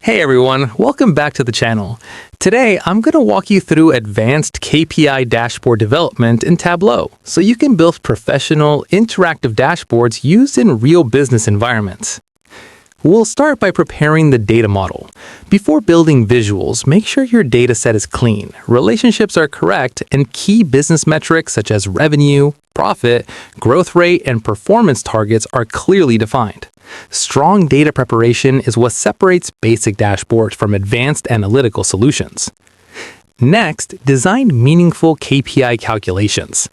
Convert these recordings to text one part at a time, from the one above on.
Hey everyone, welcome back to the channel. Today, I'm going to walk you through advanced KPI dashboard development in Tableau, so you can build professional, interactive dashboards used in real business environments. We'll start by preparing the data model. Before building visuals, make sure your data set is clean, relationships are correct, and key business metrics such as revenue, profit, growth rate, and performance targets are clearly defined. Strong data preparation is what separates basic dashboards from advanced analytical solutions. Next, design meaningful KPI calculations.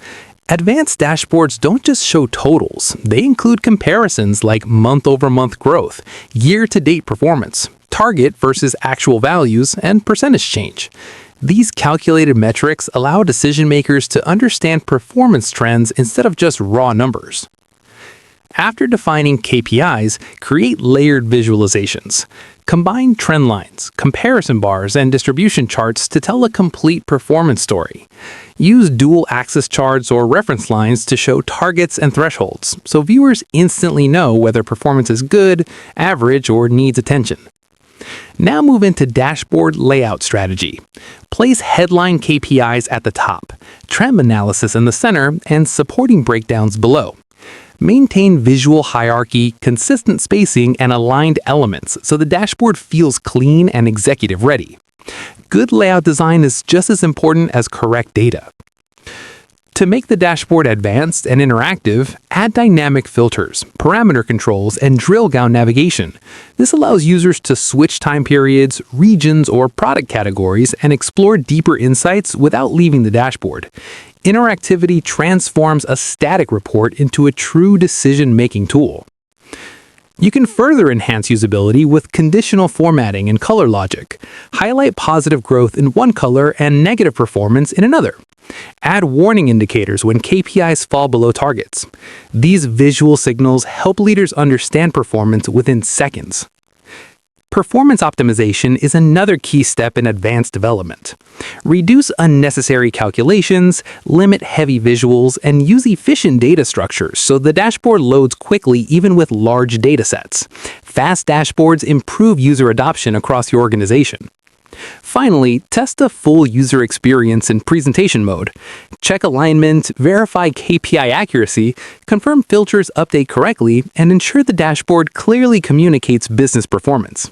Advanced dashboards don't just show totals, they include comparisons like month-over-month growth, year-to-date performance, target versus actual values, and percentage change. These calculated metrics allow decision makers to understand performance trends instead of just raw numbers. After defining KPIs, create layered visualizations. Combine trend lines, comparison bars, and distribution charts to tell a complete performance story. Use dual-axis charts or reference lines to show targets and thresholds, so viewers instantly know whether performance is good, average, or needs attention. Now move into dashboard layout strategy. Place headline KPIs at the top, trend analysis in the center, and supporting breakdowns below. Maintain visual hierarchy, consistent spacing, and aligned elements so the dashboard feels clean and executive-ready. Good layout design is just as important as correct data. To make the dashboard advanced and interactive, add dynamic filters, parameter controls, and drill-down navigation. This allows users to switch time periods, regions, or product categories and explore deeper insights without leaving the dashboard. Interactivity transforms a static report into a true decision-making tool. You can further enhance usability with conditional formatting and color logic. Highlight positive growth in one color and negative performance in another. Add warning indicators when KPIs fall below targets. These visual signals help leaders understand performance within seconds. Performance optimization is another key step in advanced development. Reduce unnecessary calculations, limit heavy visuals, and use efficient data structures so the dashboard loads quickly even with large data sets. Fast dashboards improve user adoption across your organization. Finally, test a full user experience in presentation mode. Check alignment, verify KPI accuracy, confirm filters update correctly, and ensure the dashboard clearly communicates business performance.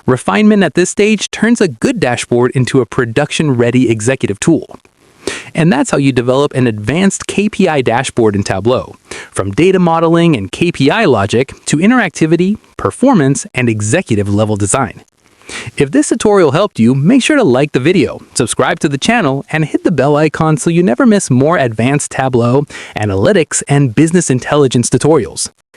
Refinement at this stage turns a good dashboard into a production-ready executive tool. And that's how you develop an advanced KPI dashboard in Tableau, from data modeling and KPI logic to interactivity, performance, and executive-level design. If this tutorial helped you, make sure to like the video, subscribe to the channel, and hit the bell icon so you never miss more advanced Tableau, analytics, and business intelligence tutorials.